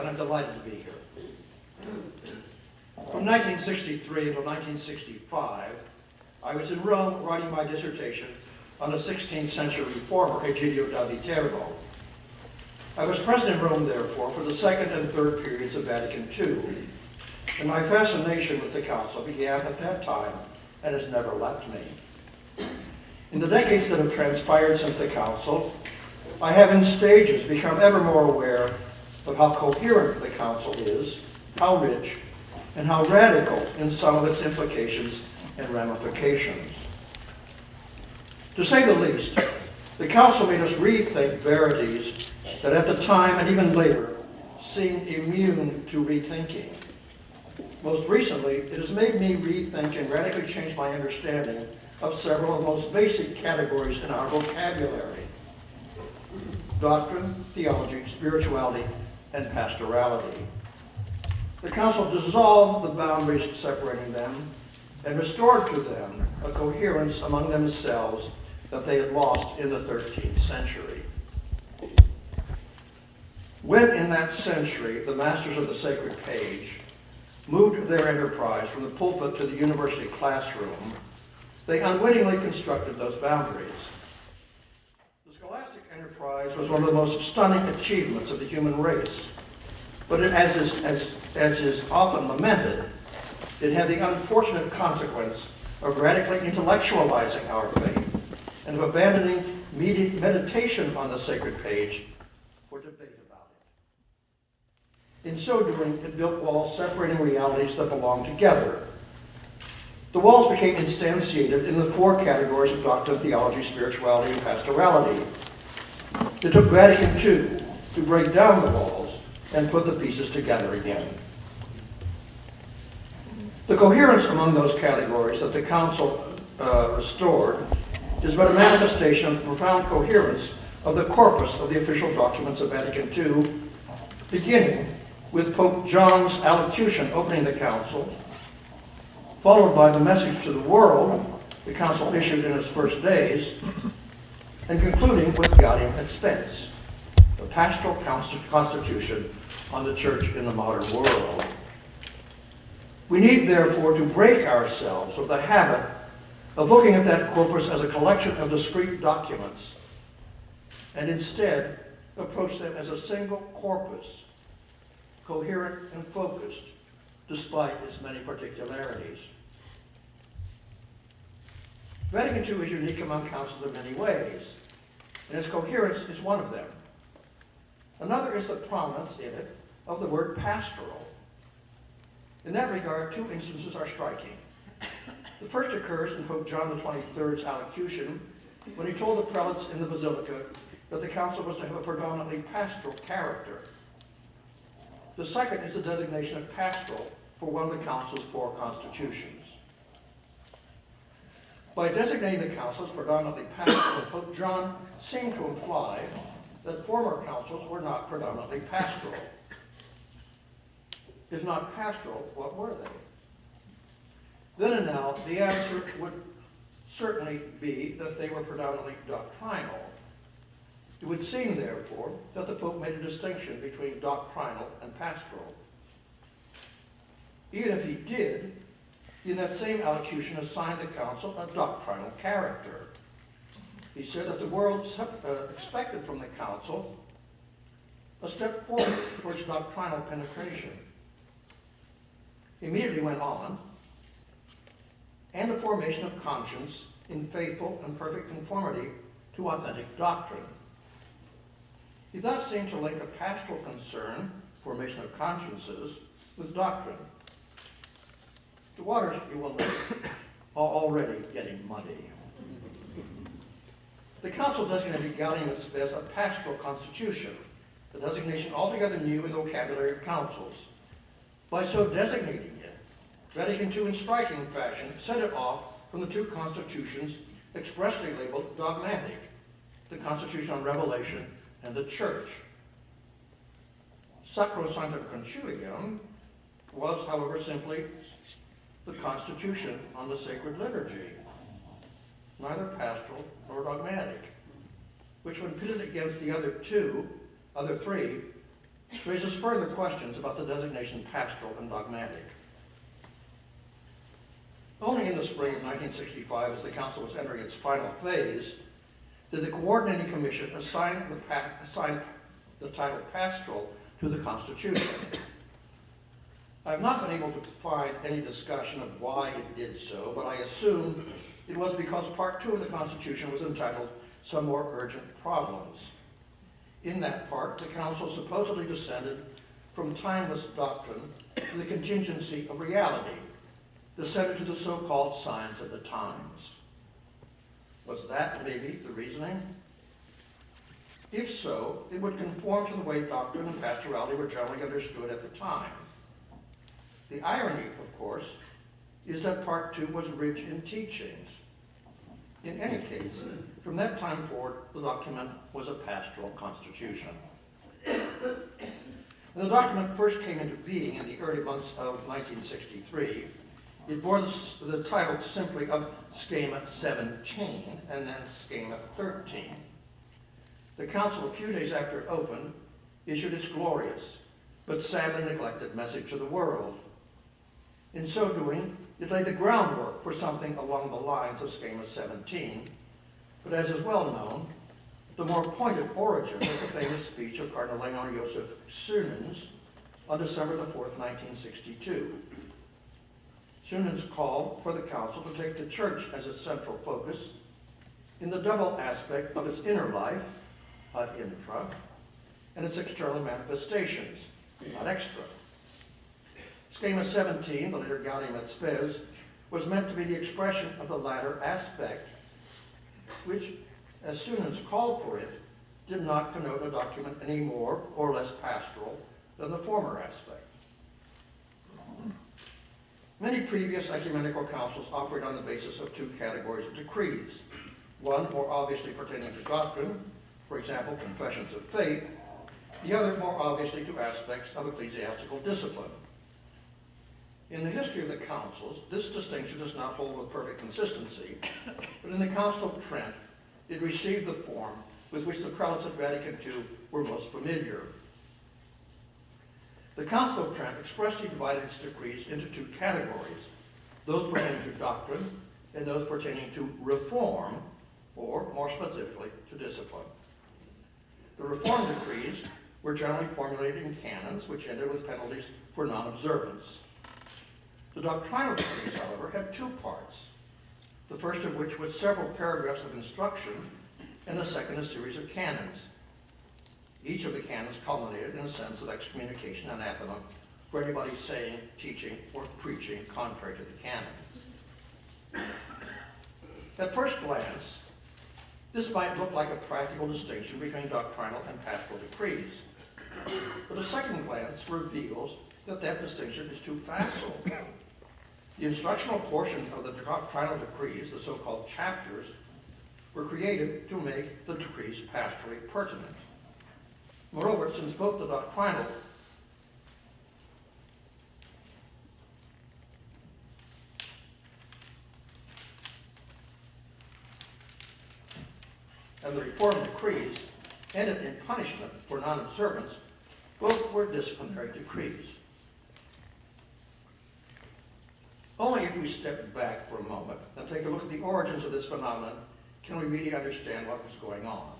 and I'm delighted to be here. From 1963 until 1965, I was in Rome writing my dissertation on a 16th century reformer, Egidio da Viterbo. I was present in Rome, therefore, for the second and third periods of Vatican II, and my fascination with the Council began at that time and has never left me. In the decades that have transpired since the Council, I have in stages become ever more aware of how coherent the Council is, how rich, and how radical in some of its implications and ramifications. To say the least, the Council made us rethink verities that at the time and even later seemed immune to rethinking. Most recently, it has made me rethink and radically change my understanding of several of the most basic categories in our vocabulary: doctrine, theology, spirituality, and pastorality. The Council dissolved the boundaries separating them and restored to them a coherence among themselves that they had lost in the 13th century. When in that century the masters of the sacred page moved their enterprise from the pulpit to the university classroom, they unwittingly constructed those boundaries. The scholastic enterprise was one of the most stunning achievements of the human race, but as is often lamented, it had the unfortunate consequence of radically intellectualizing our faith and of abandoning meditation on the sacred page for debate about it. In so doing, it built walls separating realities that belong together. The walls became instantiated in the four categories of doctrine, theology, spirituality, and pastorality. It took Vatican II to break down the walls and put the pieces together again. The coherence among those categories that the Council restored is but a manifestation of the profound coherence of the corpus of the official documents of Vatican II, beginning with Pope John's allocution opening the Council, followed by the message to the world the Council issued in its first days, and concluding with Gaudium et Spes, the pastoral constitution on the Church in the modern world. We need, therefore, to break ourselves of the habit of looking at that corpus as a collection of discrete documents, and instead approach them as a single corpus, coherent and focused, despite its many particularities. Vatican II is unique among councils in many ways, and its coherence is one of them. Another is the prominence in it of the word pastoral. In that regard, two instances are striking. The first occurs in Pope John XXIII's allocution, when he told the prelates in the Basilica that the Council was to have a predominantly pastoral character. The second is the designation of pastoral for one of the Council's four constitutions. By designating the Council as predominantly pastoral, Pope John seemed to imply that former councils were not predominantly pastoral. If not pastoral, what were they? Then and now, the answer would certainly be that they were predominantly doctrinal. It would seem, therefore, that the Pope made a distinction between doctrinal and pastoral. Even if he did, in that same allocution assigned the Council a doctrinal character. He said that the world expected from the Council a step forward towards doctrinal penetration. He immediately went on, and a formation of conscience in faithful and perfect conformity to authentic doctrine. He thus seemed to link a pastoral concern, formation of consciences, with doctrine. The waters, you will note, are already getting muddy. The Council designated Gaudium et Spes a pastoral constitution, a designation altogether new in the vocabulary of councils. By so designating it, Vatican II in striking fashion set it off from the two constitutions expressly labeled dogmatic, the Constitution on Revelation and the Church. Sacrosanctum Concilium was, however, simply the Constitution on the Sacred Liturgy, neither pastoral nor dogmatic, which when pitted against the other three, raises further questions about the designation pastoral and dogmatic. Only in the spring of 1965, as the council was entering its final phase, did the coordinating commission assign the title pastoral to the Constitution. I have not been able to find any discussion of why it did so, but I assume it was because Part 2 of the Constitution was entitled Some More Urgent Problems. In that part, the council supposedly descended from timeless doctrine to the contingency of reality, descended to the so-called signs of the times. Was that maybe the reasoning? If so, it would conform to the way doctrine and pastorality were generally understood at the time. The irony, of course, is that Part 2 was rich in teachings. In any case, from that time forward, the document was a pastoral constitution. When the document first came into being in the early months of 1963, it bore the title simply of Schema 17 and then Schema 13. The council, a few days after it opened, issued its glorious but sadly neglected message to the world. In so doing, it laid the groundwork for something along the lines of Schema 17, but as is well known, the more pointed origin of the famous speech of Cardinal Leon Joseph Sunens on December the 4th, 1962. Sunens called for the council to take the church as its central focus in the double aspect of its inner life, ad infra, and its external manifestations, ad extra. Schema 17, the later Gaudium et Spes, was meant to be the expression of the latter aspect, which, as Sunens called for it, did not connote a document any more or less pastoral than the former aspect. Many previous ecumenical councils operate on the basis of two categories of decrees, one more obviously pertaining to doctrine, for example, confessions of faith, the other more obviously to aspects of ecclesiastical discipline. In the history of the councils, this distinction does not hold with perfect consistency, but in the Council of Trent, it received the form with which the prelates at Vatican II were most familiar. The Council of Trent expressly divided its decrees into two categories, those pertaining to doctrine and those pertaining to reform, or more specifically, to discipline. The reform decrees were generally formulated in canons, which ended with penalties for non-observance. The doctrinal decrees, however, had two parts, the first of which was several paragraphs of instruction, and the second a series of canons. Each of the canons culminated in a sentence of excommunication and anathema for anybody saying, teaching, or preaching contrary to the canon. At first glance, this might look like a practical distinction between doctrinal and pastoral decrees, but a second glance reveals that that distinction is too facile. The instructional portion of the doctrinal decrees, the so-called chapters, were created to make the decrees pastorally pertinent. Moreover, since both the doctrinal and the reform decrees ended in punishment for non-observance, both were disciplinary decrees. Only if we step back for a moment and take a look at the origins of this phenomenon can we really understand what was going on.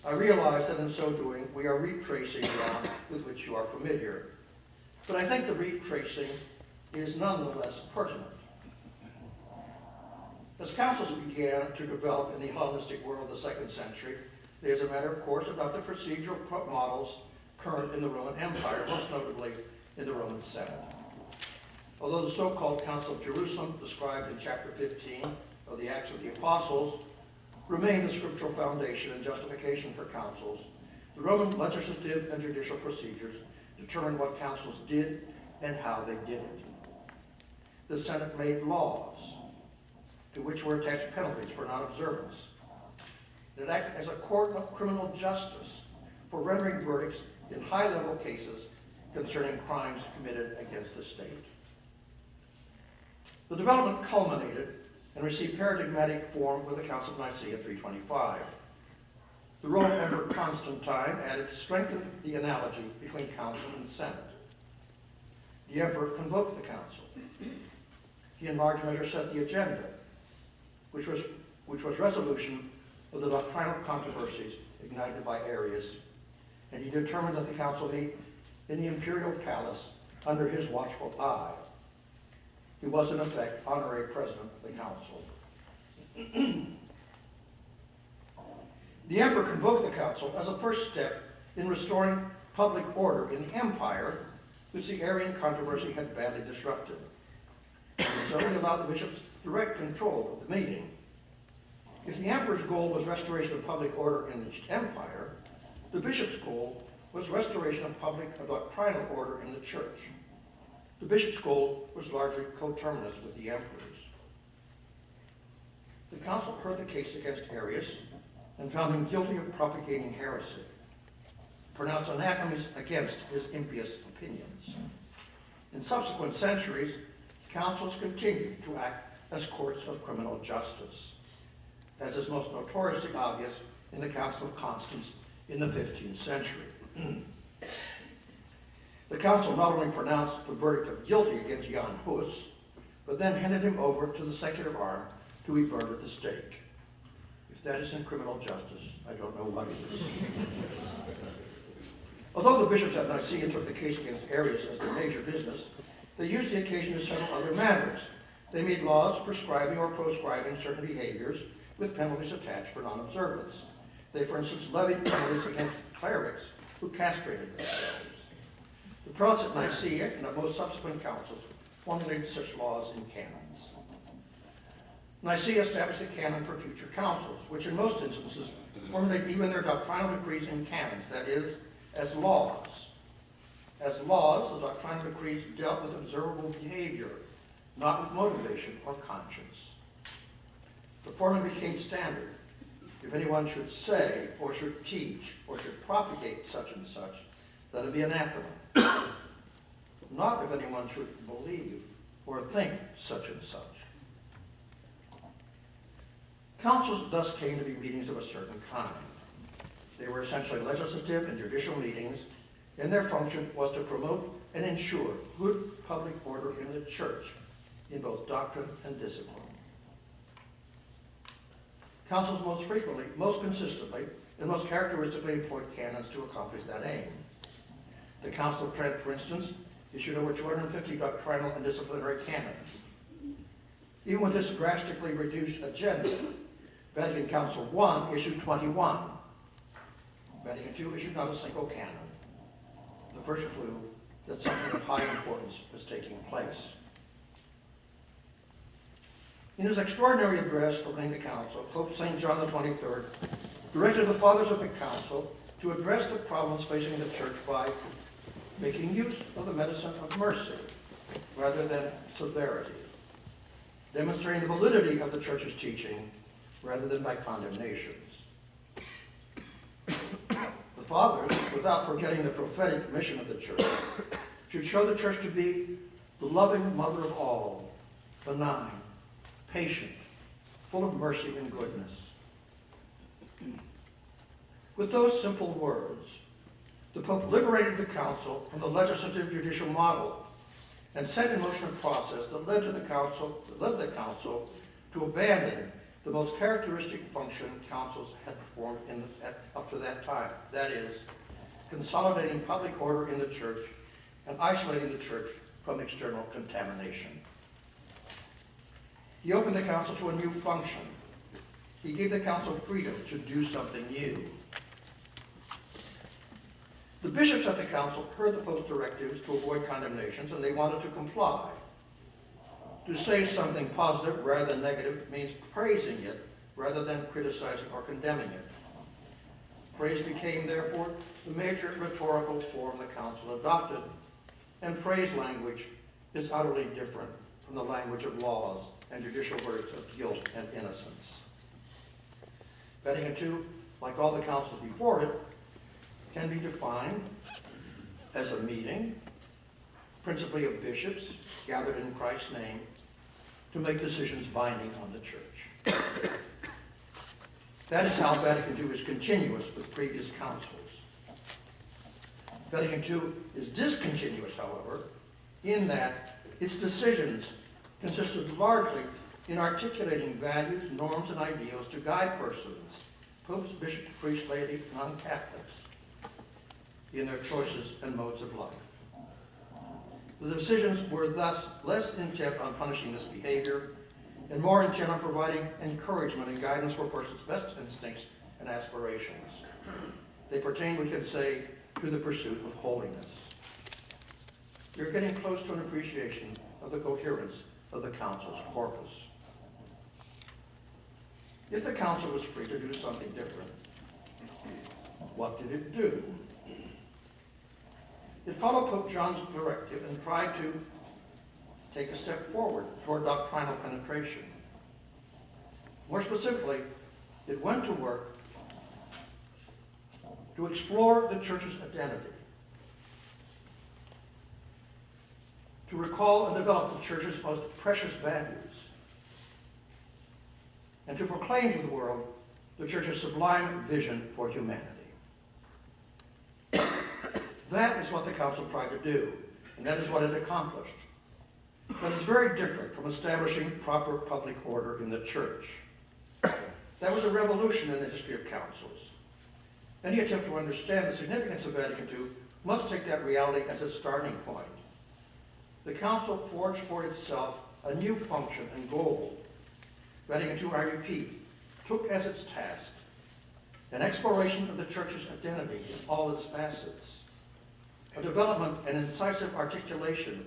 I realize that in so doing, we are retracing ground with which you are familiar, but I think the retracing is nonetheless pertinent. As councils began to develop in the Hellenistic world of the 2nd century, they, as a matter of course, adopted procedural models current in the Roman Empire, most notably in the Roman Senate. Although the so-called Council of Jerusalem, described in chapter 15 of the Acts of the Apostles, remained the scriptural foundation and justification for councils, the Roman legislative and judicial procedures determined what councils did and how they did it. The Senate made laws, to which were attached penalties for non-observance. It acted as a court of criminal justice for rendering verdicts in high-level cases concerning crimes committed against the state. The development culminated and received paradigmatic form with the Council of Nicaea 325. The role of Emperor Constantine added strengthened the analogy between council and senate. The emperor convoked the council. He in large measure set the agenda, which was resolution of the doctrinal controversies ignited by Arius, and he determined that the council meet in the imperial palace under his watchful eye. He was, in effect, honorary president of the council. The emperor convoked the council as a first step in restoring public order in the empire, which the Arian controversy had badly disrupted. And so he allowed the bishops direct control of the meeting. If the emperor's goal was restoration of public order in the empire, the bishop's goal was restoration of public and doctrinal order in the church. The bishop's goal was largely coterminous with the emperor's. The council heard the case against Arius and found him guilty of propagating heresy, pronounced anathemas against his impious opinions. In subsequent centuries, councils continued to act as courts of criminal justice, as is most notoriously obvious in the Council of Constance in the 15th century. The council not only pronounced the verdict of guilty against Jan Hus, but then handed him over to the secular arm to be burned at the stake. If that isn't criminal justice, I don't know what it is. Although the bishops at Nicaea took the case against Arius as their major business, they used the occasion to settle other matters. They made laws prescribing or proscribing certain behaviors with penalties attached for non-observance. They, for instance, levied penalties against clerics who castrated themselves. The prelates at Nicaea and at most subsequent councils formulated such laws in canons. Nicaea established a canon for future councils, which in most instances formulate even their doctrinal decrees in canons, that is, as laws. As laws, the doctrinal decrees dealt with observable behavior, not with motivation or conscience. The formula became standard. If anyone should say, or should teach, or should propagate such and such, let it be anathema. Not if anyone should believe or think such and such. Councils thus came to be meetings of a certain kind. They were essentially legislative and judicial meetings, and their function was to promote and ensure good public order in the church, in both doctrine and discipline. Councils most frequently, most consistently, and most characteristically employed canons to accomplish that aim. The Council of Trent, for instance, issued over 250 doctrinal and disciplinary canons. Even with this drastically reduced agenda, Vatican Council I issued 21. Vatican II issued not a single canon. The first clue that something of high importance was taking place. In his extraordinary address opening the council, Pope St. John the 23rd directed the fathers of the council to address the problems facing the church by making use of the medicine of mercy rather than severity, demonstrating the validity of the church's teaching rather than by condemnations. The fathers, without forgetting the prophetic mission of the church, should show the church to be the loving mother of all, benign, patient, full of mercy and goodness. With those simple words, the Pope liberated the council from the legislative judicial model and set in motion a process that led the council to abandon the most characteristic function councils had performed up to that time. That is, consolidating public order in the church and isolating the church from external contamination. He opened the council to a new function. He gave the council freedom to do something new. The bishops at the council heard the Pope's directives to avoid condemnations, and they wanted to comply. To say something positive rather than negative means praising it rather than criticizing or condemning it. Praise became, therefore, the major rhetorical form the council adopted, and praise language is utterly different from the language of laws and judicial verdicts of guilt and innocence. Vatican II, like all the councils before it, can be defined as a meeting, principally of bishops gathered in Christ's name, to make decisions binding on the church. That is how Vatican II is continuous with previous councils. Vatican II is discontinuous, however, in that its decisions consisted largely in articulating values, norms, and ideals to guide persons, popes, bishops, priests, laity, non-Catholics, in their choices and modes of life. The decisions were thus less intent on punishing misbehavior and more intent on providing encouragement and guidance for a person's best instincts and aspirations. They pertain, we can say, to the pursuit of holiness. You're getting close to an appreciation of the coherence of the Council's corpus. If the Council was free to do something different, what did it do? It followed Pope John's directive and tried to take a step forward toward doctrinal penetration. More specifically, it went to work to explore the Church's identity, to recall and develop the Church's most precious values, and to proclaim to the world the Church's sublime vision for humanity. That is what the Council tried to do, and that is what it accomplished. That is very different from establishing proper public order in the Church. That was a revolution in the history of councils. Any attempt to understand the significance of Vatican II must take that reality as its starting point. The Council forged for itself a new function and goal. Vatican II, I repeat, took as its task an exploration of the Church's identity in all its facets, a development and incisive articulation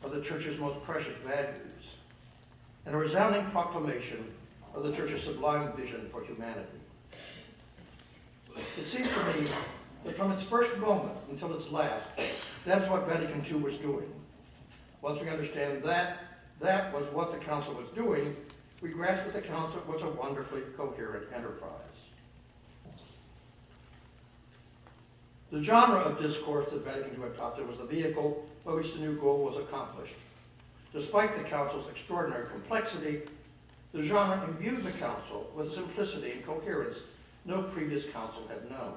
of the Church's most precious values, and a resounding proclamation of the Church's sublime vision for humanity. It seems to me that from its first moment until its last, that's what Vatican II was doing. Once we understand that that was what the Council was doing, we grasp that the Council was a wonderfully coherent enterprise. The genre of discourse that Vatican II adopted was the vehicle by which the new goal was accomplished. Despite the Council's extraordinary complexity, the genre imbued the Council with simplicity and coherence no previous Council had known.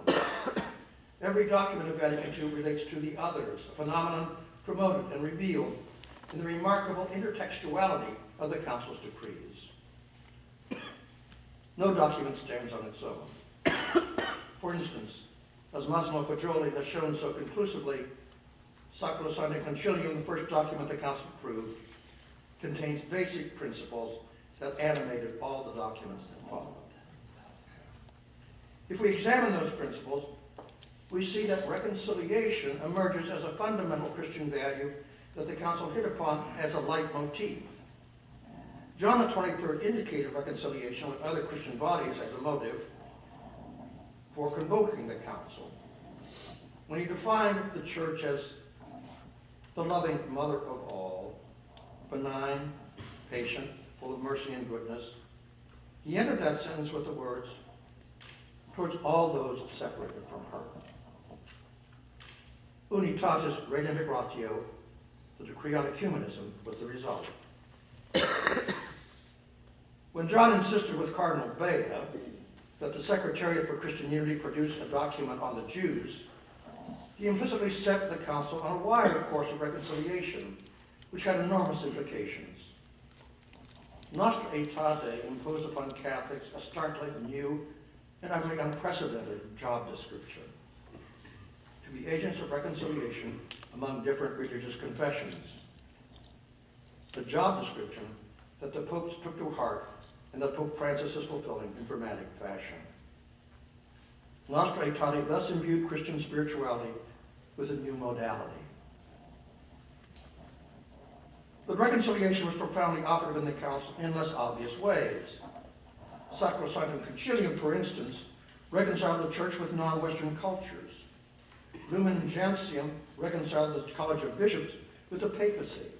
Every document of Vatican II relates to the others, a phenomenon promoted and revealed in the remarkable intertextuality of the Council's decrees. No document stands on its own. For instance, as Massimo Fagioli has shown so conclusively, Sacrosanctum Concilium, the first document the Council approved, contains basic principles that animated all the documents that followed. If we examine those principles, we see that reconciliation emerges as a fundamental Christian value that the Council hit upon as a leitmotif. John the 23rd indicated reconciliation with other Christian bodies as a motive for convoking the Council, when he defined the Church as the loving mother of all, benign, patient, full of mercy and goodness. He ended that sentence with the words, towards all those separated from her. Unitatis redintegratio, the decree on ecumenism, was the result. When John insisted with Cardinal Bea that the Secretariat for Christian Unity produce a document on the Jews, he implicitly set the Council on a wider course of reconciliation, which had enormous implications. Nostra Aetate imposed upon Catholics a starkly new and utterly unprecedented job description: to be agents of reconciliation among different religious confessions. A job description that the popes took to heart and that Pope Francis is fulfilling in dramatic fashion. Nostra Aetate thus imbued Christian spirituality with a new modality. But reconciliation was profoundly operative in the Council in less obvious ways. Sacrosanctum Concilium, for instance, reconciled the Church with non-Western cultures. Lumen Gentium reconciled the College of Bishops with the papacy,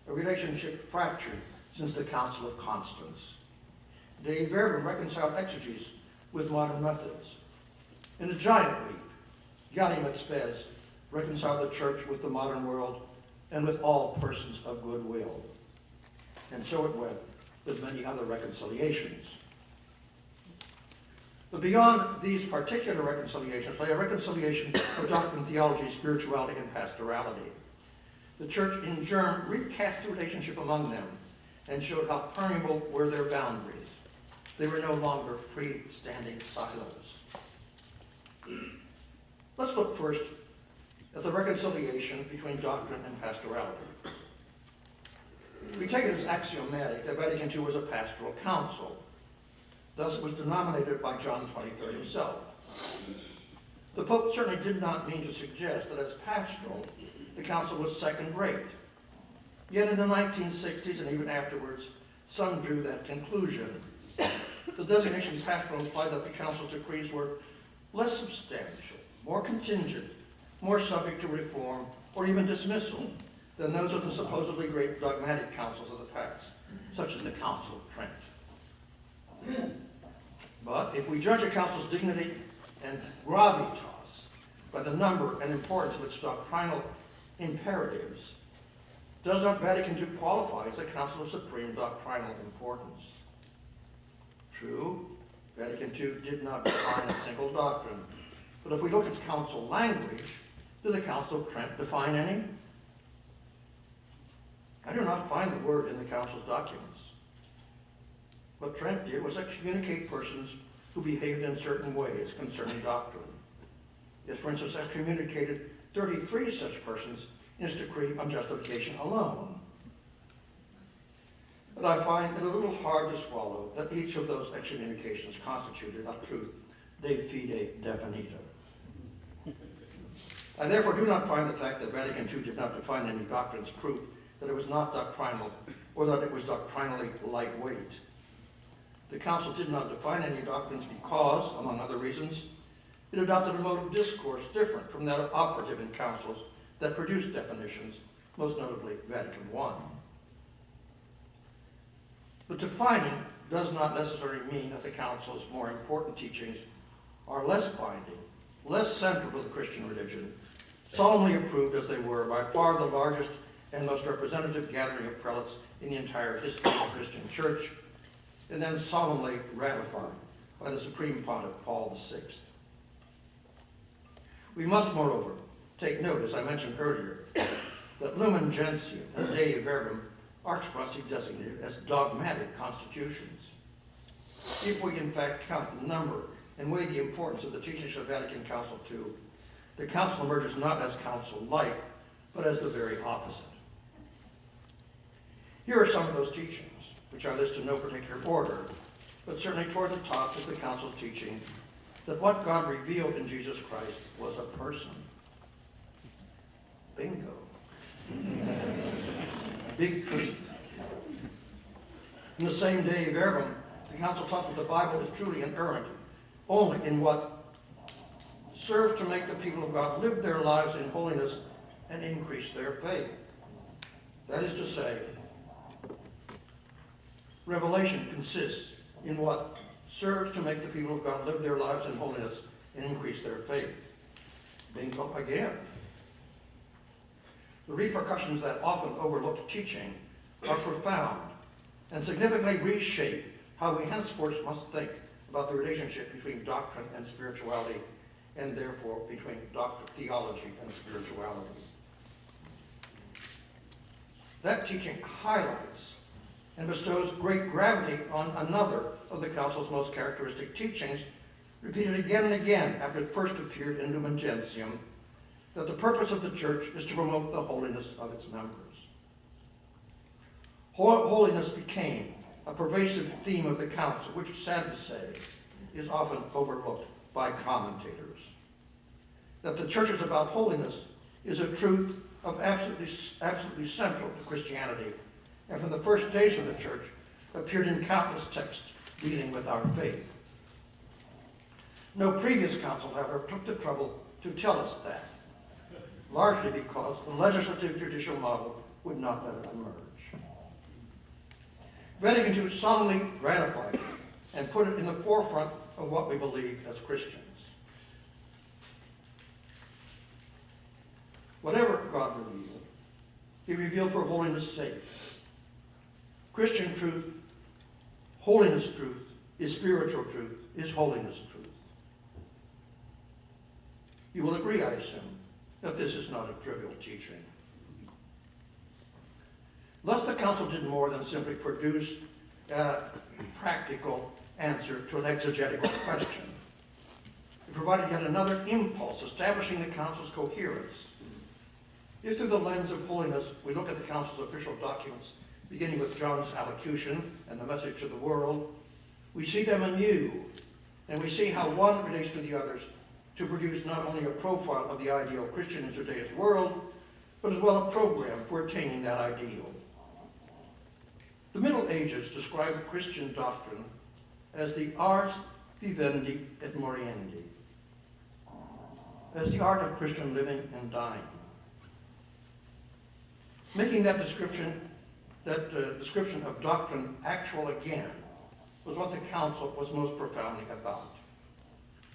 a relationship fractured since the Council of Constance. Dei Verbum reconciled exegesis with modern methods. In a giant leap, Gaudium et Spes reconciled the Church with the modern world and with all persons of goodwill. And so it went with many other reconciliations. But beyond these particular reconciliations lay a reconciliation of doctrine, theology, spirituality, and pastorality. The church in germ recast the relationship among them and showed how permeable were their boundaries. They were no longer freestanding silos. Let's look first at the reconciliation between doctrine and pastorality. We take it as axiomatic that Vatican II was a pastoral council. Thus, it was denominated by John 23 himself. The Pope certainly did not mean to suggest that as pastoral, the council was second-rate. Yet in the 1960s and even afterwards, some drew that conclusion. The designation pastoral implied that the council's decrees were less substantial, more contingent, more subject to reform, or even dismissal than those of the supposedly great dogmatic councils of the past, such as the Council of Trent. But if we judge a council's dignity and gravitas by the number and importance of its doctrinal imperatives, does not Vatican II qualify as a council of supreme doctrinal importance? True, Vatican II did not define a single doctrine, but if we look at council language, did the Council of Trent define any? I do not find the word in the council's documents. What Trent did was excommunicate persons who behaved in certain ways concerning doctrine. It, for instance, excommunicated 33 such persons in his decree on justification alone. But I find it a little hard to swallow that each of those excommunications constituted a truth de fide definita. I therefore do not find the fact that Vatican II did not define any doctrines proof that it was not doctrinal or that it was doctrinally lightweight. The Council did not define any doctrines because, among other reasons, it adopted a mode of discourse different from that of operative in councils that produced definitions, most notably Vatican I. But defining does not necessarily mean that the Council's more important teachings are less binding, less central to the Christian religion, solemnly approved as they were by far the largest and most representative gathering of prelates in the entire history of the Christian Church, and then solemnly ratified by the Supreme Pontiff Paul VI. We must, moreover, take note, as I mentioned earlier, that Lumen Gentium and Dei Verbum are expressly designated as dogmatic constitutions. If we in fact count the number and weigh the importance of the teachings of Vatican Council II, the Council emerges not as council-like, but as the very opposite. Here are some of those teachings, which I list in no particular order, but certainly toward the top is the Council's teaching that what God revealed in Jesus Christ was a person. Bingo. Big truth. In the same Dei Verbum, the Council taught that the Bible is truly inerrant only in what serves to make the people of God live their lives in holiness and increase their faith. That is to say, revelation consists in what serves to make the people of God live their lives in holiness and increase their faith. Bingo again. The repercussions of that often overlooked teaching are profound and significantly reshape how we henceforth must think about the relationship between doctrine and spirituality, and therefore between theology and spirituality. That teaching highlights and bestows great gravity on another of the Council's most characteristic teachings, repeated again and again after it first appeared in Lumen Gentium, that the purpose of the Church is to promote the holiness of its members. Holiness became a pervasive theme of the Council, which, sad to say, is often overlooked by commentators. That the Church is about holiness is a truth of absolutely central to Christianity, and from the first days of the Church appeared in countless texts dealing with our faith. No previous council, however, took the trouble to tell us that, largely because the legislative judicial model would not let it emerge. Vatican II solemnly ratified it and put it in the forefront of what we believe as Christians. Whatever God revealed, he revealed for holiness' sake. Christian truth, holiness truth, is spiritual truth, is holiness truth. You will agree, I assume, that this is not a trivial teaching. Thus, the council did more than simply produce a practical answer to an exegetical question. It provided yet another impulse, establishing the council's coherence. If through the lens of holiness we look at the council's official documents, beginning with John's allocution and the message to the world, we see them anew, and we see how one relates to the others to produce not only a profile of the ideal Christian in today's world, but as well a program for attaining that ideal. The Middle Ages described Christian doctrine as the ars vivendi et moriendi, as the art of Christian living and dying. Making that description of doctrine actual again was what the council was most profoundly about.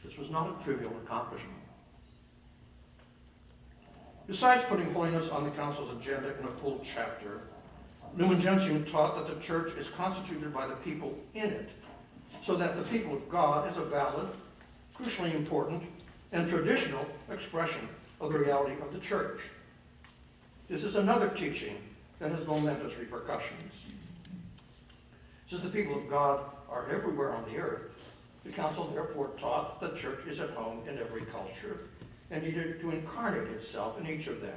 This was not a trivial accomplishment. Besides putting holiness on the council's agenda in a full chapter, Lumen Gentium taught that the church is constituted by the people in it, so that the people of God is a valid, crucially important, and traditional expression of the reality of the church. This is another teaching that has momentous repercussions. Since the people of God are everywhere on the earth, the council therefore taught that the church is at home in every culture and needed to incarnate itself in each of them.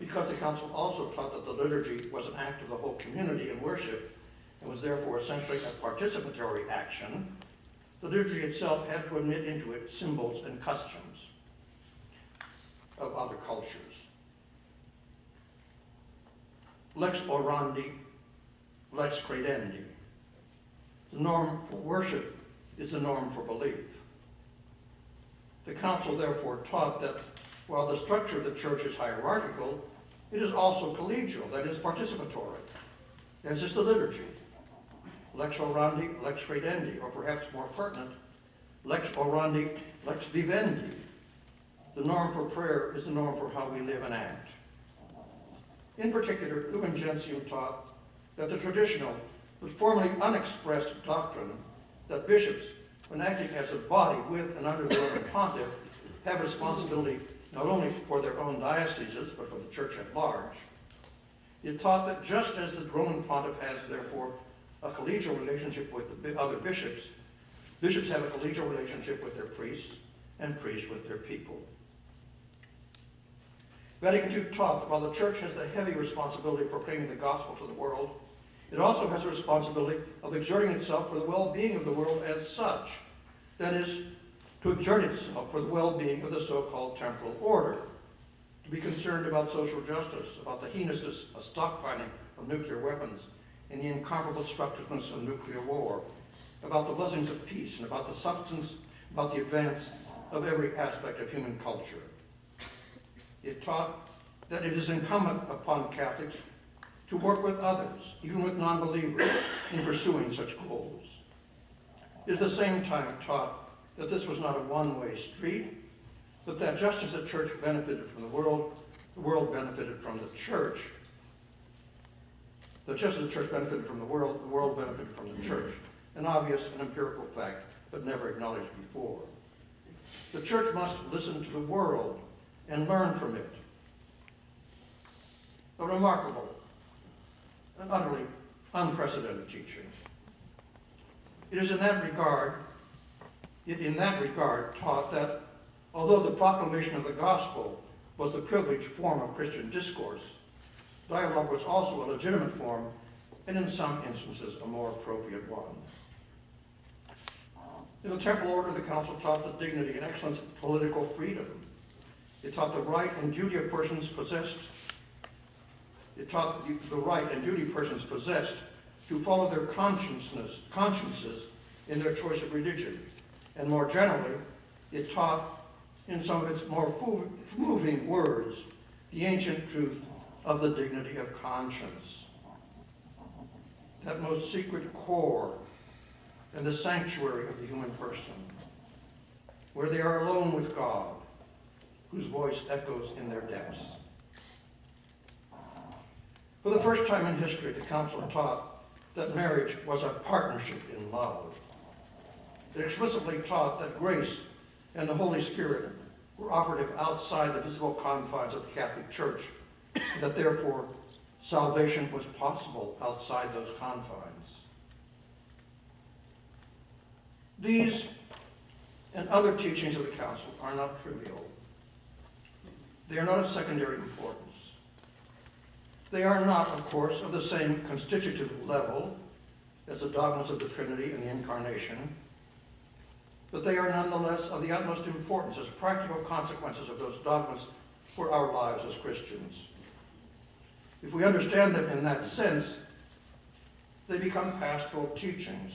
Because the council also taught that the liturgy was an act of the whole community in worship and was therefore essentially a participatory action, the liturgy itself had to admit into it symbols and customs of other cultures. Lex orandi, lex credendi. The norm for worship is the norm for belief. The council therefore taught that while the structure of the church is hierarchical, it is also collegial, that is participatory, as is the liturgy. Lex orandi, lex credendi, or perhaps more pertinent, lex orandi, lex vivendi. The norm for prayer is the norm for how we live and act. In particular, Lumen Gentium taught that the traditional but formally unexpressed doctrine that bishops, when acting as a body with and under the Roman pontiff, have responsibility not only for their own dioceses, but for the church at large. It taught that just as the Roman pontiff has, therefore, a collegial relationship with the other bishops, bishops have a collegial relationship with their priests, and priests with their people. Vatican II taught that while the church has the heavy responsibility of proclaiming the gospel to the world, it also has a responsibility of exerting itself for the well-being of the world as such. That is, to exert itself for the well-being of the so-called temporal order, to be concerned about social justice, about the heinousness of stockpiling of nuclear weapons, and the incomparable destructiveness of nuclear war, about the blessings of peace, and about the substance, about the advance of every aspect of human culture. It taught that it is incumbent upon Catholics to work with others, even with non-believers, in pursuing such goals. It at the same time taught that this was not a one-way street, but that just as the church benefited from the world benefited from the church. That just as the church benefited from the world benefited from the church. An obvious and empirical fact, but never acknowledged before. The church must listen to the world and learn from it. A remarkable and utterly unprecedented teaching. It is in that regard taught that although the proclamation of the gospel was the privileged form of Christian discourse, dialogue was also a legitimate form, and in some instances a more appropriate one. In the temporal order, the council taught the dignity and excellence of political freedom. It taught the right and duty of persons possessed. It taught the right and duty persons possessed to follow their consciences in their choice of religion. And more generally, it taught, in some of its more moving words, the ancient truth of the dignity of conscience. That most secret core and the sanctuary of the human person, where they are alone with God, whose voice echoes in their depths. For the first time in history, the council taught that marriage was a partnership in love. It explicitly taught that grace and the Holy Spirit were operative outside the visible confines of the Catholic Church, and that therefore salvation was possible outside those confines. These and other teachings of the Council are not trivial. They are not of secondary importance. They are not, of course, of the same constitutive level as the dogmas of the Trinity and the Incarnation, but they are nonetheless of the utmost importance as practical consequences of those dogmas for our lives as Christians. If we understand them in that sense, they become pastoral teachings.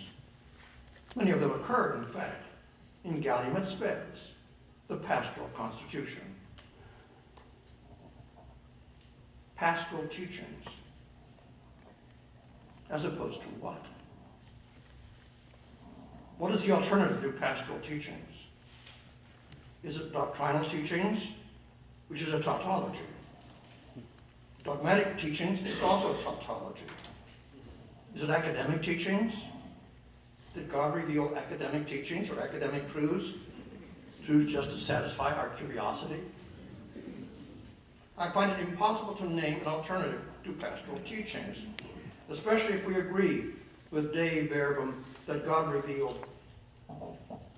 Many of them occur, in fact, in Gaudium et Spes, the pastoral constitution. Pastoral teachings, as opposed to what? What is the alternative to pastoral teachings? Is it doctrinal teachings, which is a tautology? Dogmatic teachings is also a tautology. Is it academic teachings? Did God reveal academic teachings or academic truths just to satisfy our curiosity? I find it impossible to name an alternative to pastoral teachings, especially if we agree with Dei Verbum that God revealed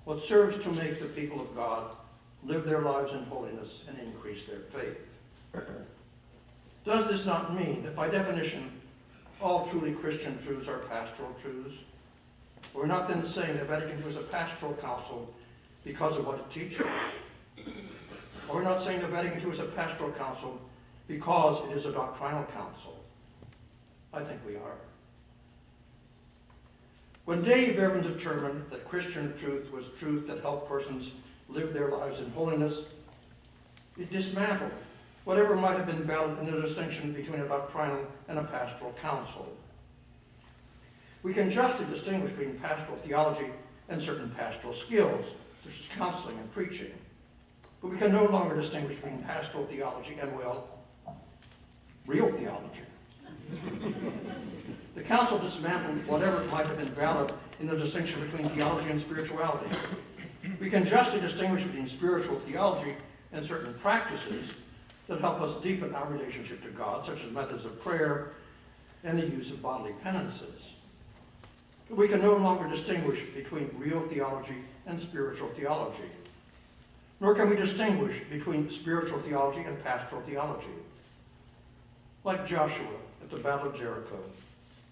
what serves to make the people of God live their lives in holiness and increase their faith. Does this not mean that by definition all truly Christian truths are pastoral truths? We're not then saying that Vatican II is a pastoral council because of what it teaches. We're not saying that Vatican II is a pastoral council because it is a doctrinal council. I think we are. When Dei Verbum determined that Christian truth was truth that helped persons live their lives in holiness, it dismantled whatever might have been valid in the distinction between a doctrinal and a pastoral council. We can justly distinguish between pastoral theology and certain pastoral skills, such as counseling and preaching. But we can no longer distinguish between pastoral theology and, well, real theology. The Council dismantled whatever might have been valid in the distinction between theology and spirituality. We can justly distinguish between spiritual theology and certain practices that help us deepen our relationship to God, such as methods of prayer and the use of bodily penances. But we can no longer distinguish between real theology and spiritual theology. Nor can we distinguish between spiritual theology and pastoral theology. Like Joshua at the Battle of Jericho,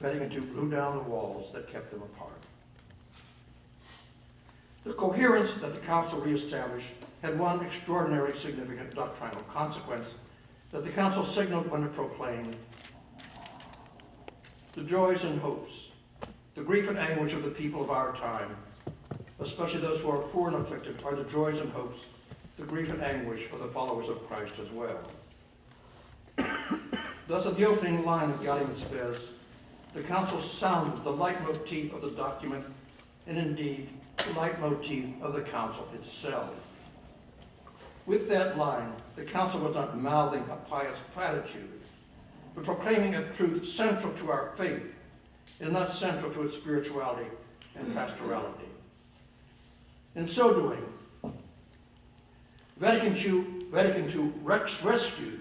Vatican II blew down the walls that kept them apart. The coherence that the Council reestablished had one extraordinarily significant doctrinal consequence that the Council signaled when it proclaimed, "The joys and hopes, the grief and anguish of the people of our time, especially those who are poor and afflicted, are the joys and hopes, the grief and anguish of the followers of Christ as well." Thus, at the opening line of Gaudium et Spes, the Council sounded the leitmotif of the document, and indeed, the leitmotif of the Council itself. With that line, the Council was not mouthing a pious platitude, but proclaiming a truth central to our faith, and thus central to its spirituality and pastorality. In so doing, Vatican II rescued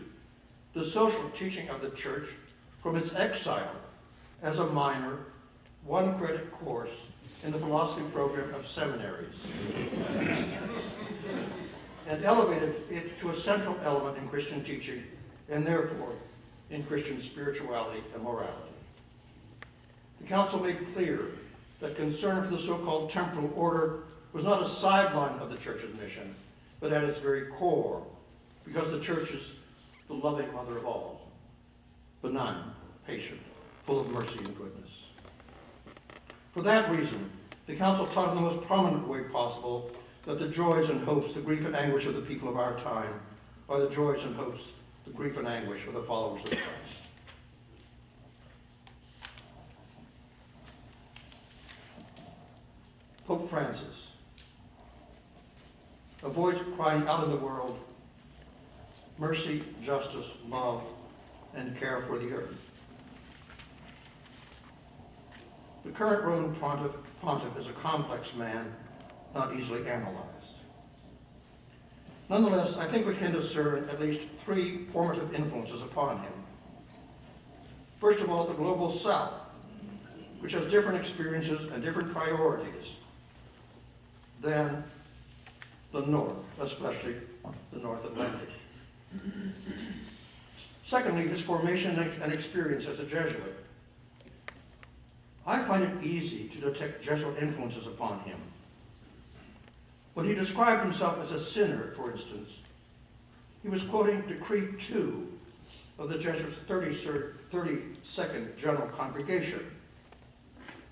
the social teaching of the Church from its exile as a minor, one-credit course in the philosophy program of seminaries, and elevated it to a central element in Christian teaching, and therefore in Christian spirituality and morality. The Council made clear that concern for the so-called temporal order was not a sideline of the Church's mission, but at its very core, because the Church is the loving mother of all, benign, patient, full of mercy and goodness. For that reason, the Council taught in the most prominent way possible that the joys and hopes, the grief and anguish of the people of our time are the joys and hopes, the grief and anguish of the followers of Christ. Pope Francis, a voice crying out in the world, mercy, justice, love, and care for the earth. current Roman pontiff is a complex man, not easily analyzed. Nonetheless, I think we can discern at least three formative influences upon him. First of all, the global South, which has different experiences and different priorities than the North, especially the North Atlantic. Secondly, his formation and experience as a Jesuit. I find it easy to detect Jesuit influences upon him. When he described himself as a sinner, for instance, he was quoting Decree 2 of the Jesuits' 32nd General Congregation,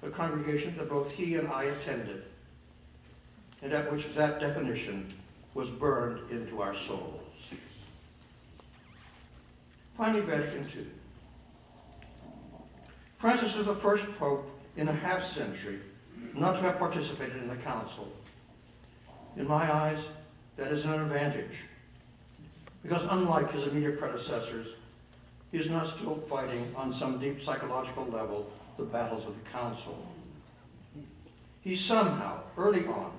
a congregation that both he and I attended, and at which that definition was burned into our souls. Finally, Vatican II. Francis is the first pope in a half-century not to have participated in the council. In my eyes, that is an advantage, because unlike his immediate predecessors, he is not still fighting on some deep psychological level the battles of the council. He somehow, early on,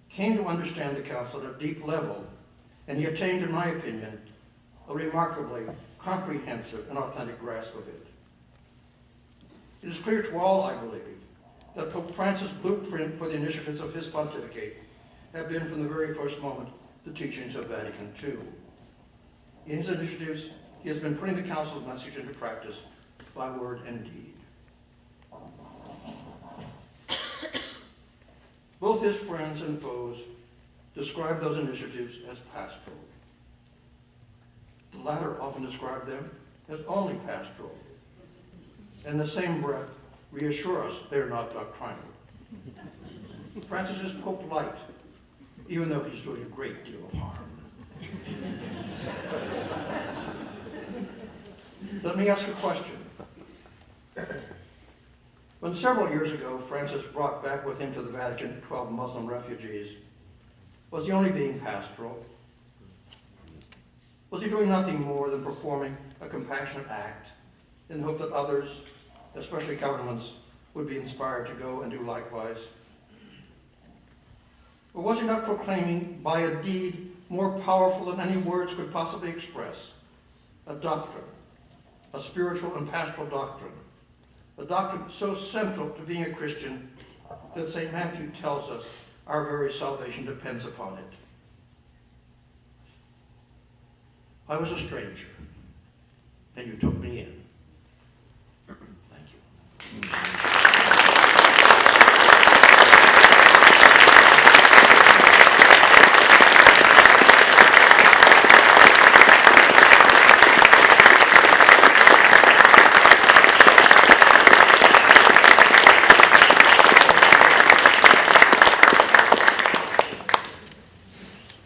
came to understand the council at a deep level, and he attained, in my opinion, a remarkably comprehensive and authentic grasp of it. It is clear to all, I believe, that Pope Francis' blueprint for the initiatives of his pontificate have been from the very first moment the teachings of Vatican II. In his initiatives, he has been putting the council's message into practice by word and deed. Both his friends and foes describe those initiatives as pastoral. The latter often describe them as only pastoral. In the same breath, reassure us they're not doctrinal. Francis is Pope Light, even though he's doing a great deal of harm. Let me ask a question. When several years ago Francis brought back with him to the Vatican 12 Muslim refugees, was he only being pastoral? Was he doing nothing more than performing a compassionate act in the hope that others, especially governments, would be inspired to go and do likewise? Or was he not proclaiming by a deed more powerful than any words could possibly express, a doctrine, a spiritual and pastoral doctrine, a doctrine so central to being a Christian that St. Matthew tells us our very salvation depends upon it? I was a stranger, and you took me in. Thank you.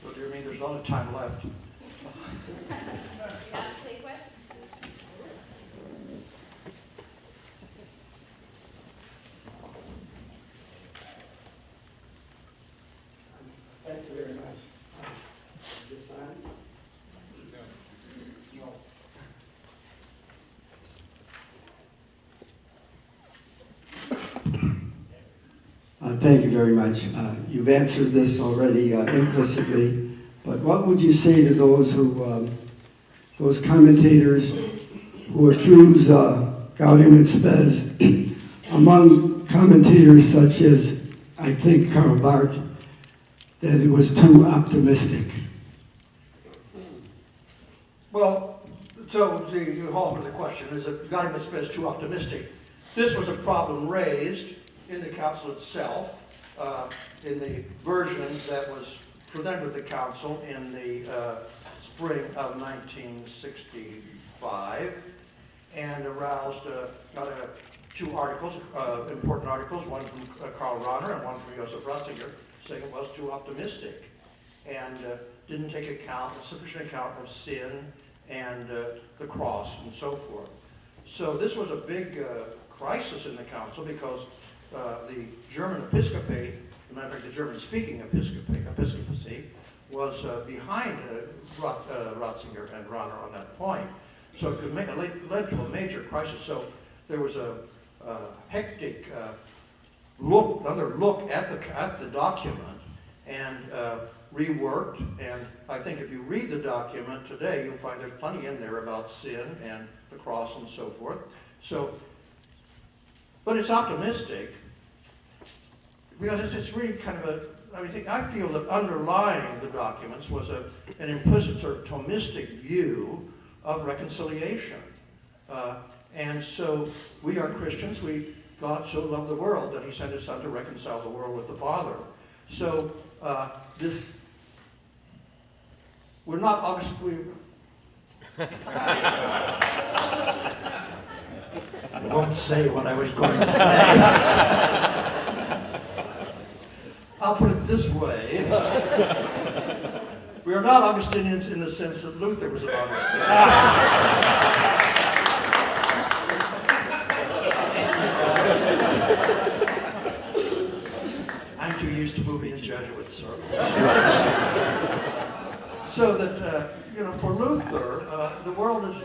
Well, dear me, there's a lot of time left. Thank you very much. This time? No. Thank you very much. You've answered this already implicitly, but what would you say to those those commentators who accuse Gaudium et Spes, among commentators such as, I think, Karl Barth, that it was too optimistic? Well, so you hold the question, is that Gaudium et Spes too optimistic? This was a problem raised in the council itself, in the version that was presented with the council in the spring of 1965, and aroused two articles, important articles, one from Karl Rahner and one from Joseph Ratzinger, saying it was too optimistic and didn't take sufficient account of sin and the cross and so forth. So this was a big crisis in the council, because the German episcopate, as a matter of fact, the German-speaking episcopacy, was behind Ratzinger and Rahner on that point. So it led to a major crisis. So there was a hectic another look at the document and reworked. And I think if you read the document today, you'll find there's plenty in there about sin and the cross and so forth. So, but it's optimistic because it's really kind of I feel that underlying the documents was an implicit sort of Thomistic view of reconciliation. And so we are Christians. God so loved the world that he sent his son to reconcile the world with the Father. So we're not obviously... I won't say what I was going to say. I'll put it this way. We are not Augustinians in the sense that Luther was an Augustinian. I'm too used to moving in Jesuit circles. So that, for Luther, the world is,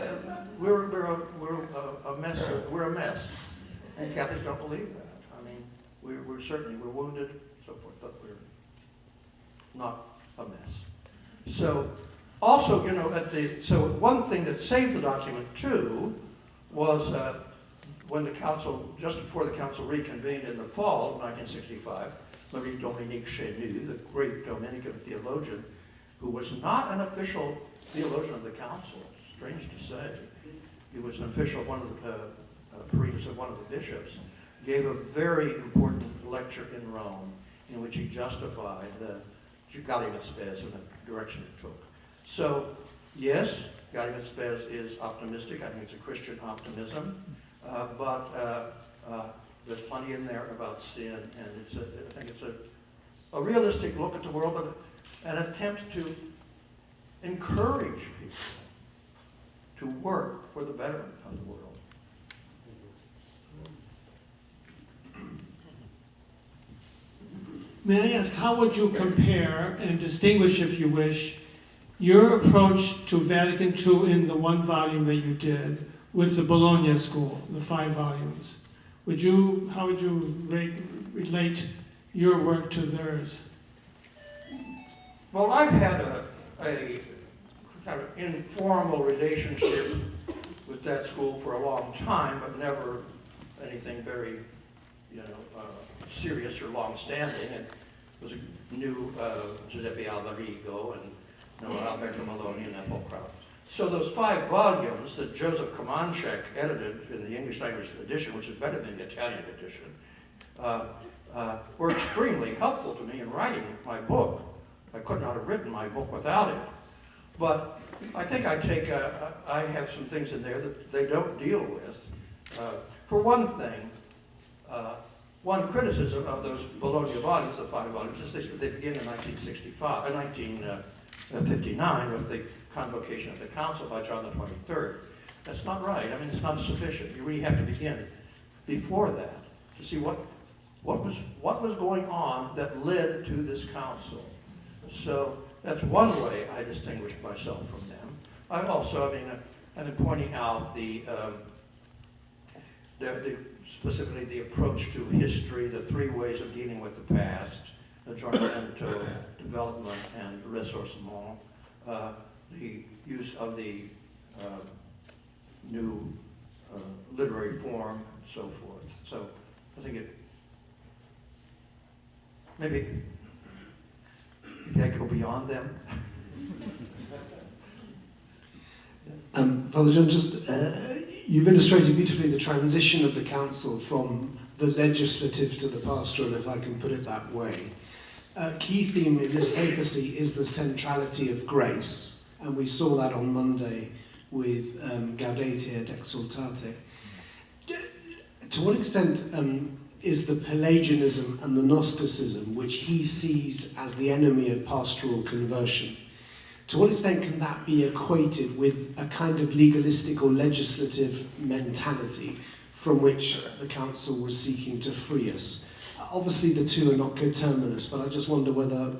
we're a mess. We're a mess. And Catholics don't believe that. I mean, we're certainly, we're wounded, so forth, but we're not a mess. So, also, so one thing that saved the document too was when the council, just before the council reconvened in the fall of 1965, Marie-Dominique Chenu, the great Dominican theologian, who was not an official theologian of the council, strange to say. He was an official of one of the priest of one of the bishops, gave a very important lecture in Rome in which he justified the Gaudium et Spes and the direction it took. So, yes, Gaudium et Spes is optimistic. I think it's a Christian optimism, but there's plenty in there about sin, and I think it's a realistic look at the world, but an attempt to encourage people to work for the betterment of the world. May I ask, how would you compare and distinguish, if you wish, your approach to Vatican II in the one volume that you did with the Bologna School, the 5 volumes? How would you relate your work to theirs? Well, I've had a kind of informal relationship with that school for a long time, but never anything very, serious or long-standing. And was a new Giuseppe Albarigo and Alberto Maloney and that whole crowd. So those 5 volumes that Joseph Komanchek edited in the English language edition, which is better than the Italian edition, were extremely helpful to me in writing my book. I could not have written my book without it. But I think I have some things in there that they don't deal with. For one thing, one criticism of those Bologna volumes, the 5 volumes, is they begin in 1959 with the convocation of the council by John the 23rd. That's not right. I mean, it's not sufficient. You really have to begin before that to see what was going on that led to this council. So that's one way I distinguished myself from them. I've also, I've been pointing out specifically the approach to history, the 3 ways of dealing with the past, aggiornamento, development, and ressourcement, the use of the new literary form, and so forth. So I think maybe I go beyond them. Father John, you've illustrated beautifully the transition of the council from the legislative to the pastoral, if I can put it that way. A key theme in this papacy is the centrality of grace, and we saw that on Monday with Gaudete et Exsultate. To what extent is the Pelagianism and the Gnosticism, which he sees as the enemy of pastoral conversion, to what extent can that be equated with a kind of legalistic or legislative mentality from which the council was seeking to free us? Obviously the two are not coterminous, but I just wonder whether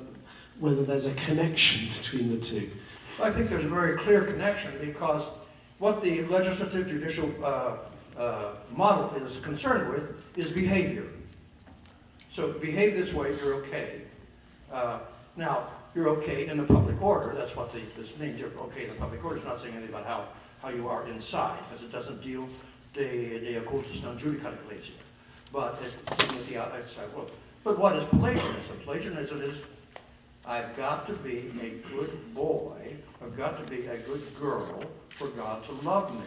there's a connection between the two. I think there's a very clear connection, because what the legislative judicial model is concerned with is behavior. So if you behave this way, you're okay. Now, you're okay in the public order. That's what this means. You're okay in the public order. It's not saying anything about how you are inside, because it doesn't deal de occultis non judicat ecclesia. But it's dealing with the outside world. But what is Pelagianism? Pelagianism is, I've got to be a good boy, I've got to be a good girl for God to love me.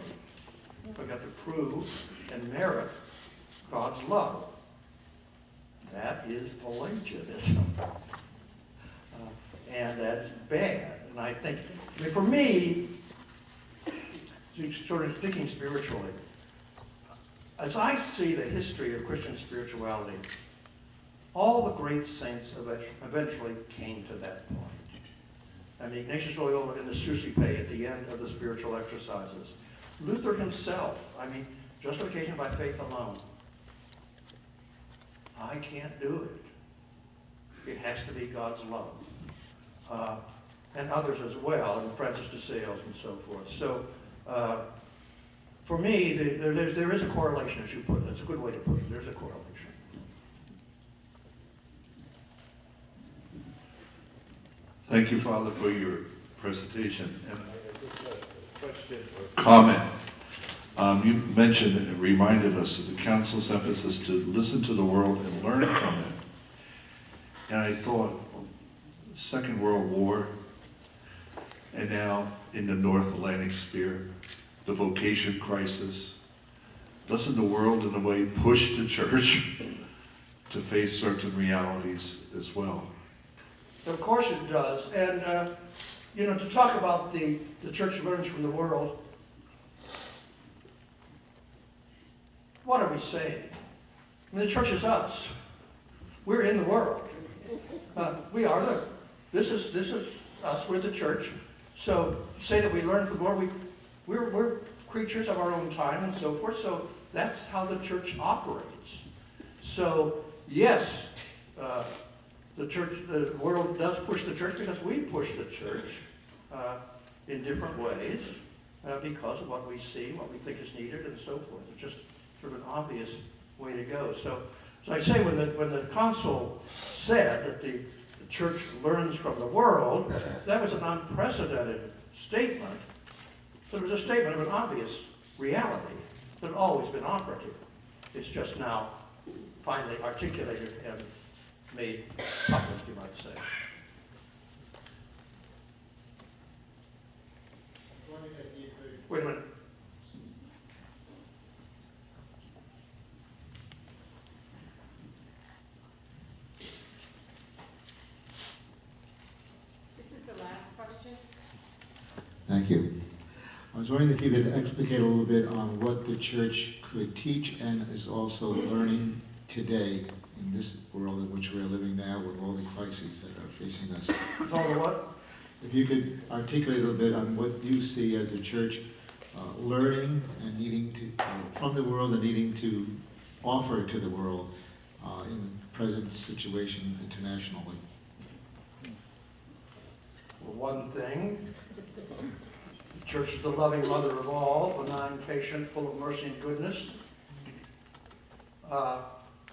I've got to prove and merit God's love. That is Pelagianism. And that's bad. And I think, for me, sort of speaking spiritually, as I see the history of Christian spirituality, all the great saints eventually came to that point. I mean, Ignatius Loyola in the Sucipe at the end of the spiritual exercises. Luther himself, justification by faith alone. I can't do it. It has to be God's love. And others as well, and Francis de Sales and so forth. So, for me, there is a correlation, as you put it. That's a good way to put it. There's a correlation. Thank you, Father, for your presentation. And I just have a question or comment. You mentioned and reminded us of the Council's emphasis to listen to the world and learn from it. And I thought, Second World War, and now in the North Atlantic sphere, the vocation crisis. Doesn't the world, in a way, push the church to face certain realities as well? Of course it does. And, to talk about the church learns from the world, what are we saying? The church is us. We're in the world. We are this is us, we're the church. So say that we learn from the world, we're creatures of our own time and so forth, so that's how the church operates. So yes, the world does push the church because we push the church in different ways because of what we see, what we think is needed, and so forth. It's just sort of an obvious way to go. So I say when the council said that the church learns from the world, that was an unprecedented statement. So it was a statement of an obvious reality that had always been operative. It's just now finally articulated and made public, you might say. Wait a minute. This is the last question. Thank you. I was wondering if you could explicate a little bit on what the church could teach and is also learning today in this world in which we're living now with all the crises that are facing us. All the what? If you could articulate a little bit on what you see as the church learning and needing to, from the world and needing to offer to the world in the present situation internationally. Well, one thing, the church is the loving mother of all, benign, patient, full of mercy and goodness.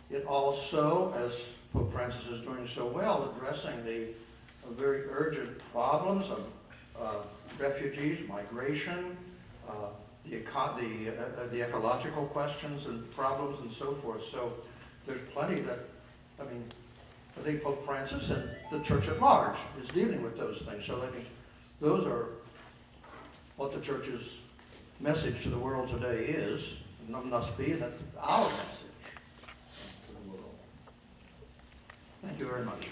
It also, as Pope Francis is doing so well, addressing the very urgent problems of refugees, migration, the ecological questions and problems and so forth. So there's plenty that, I think Pope Francis and the church at large is dealing with those things. So I think those are what the church's message to the world today is, and must be, and that's our message to the world. Thank you very much.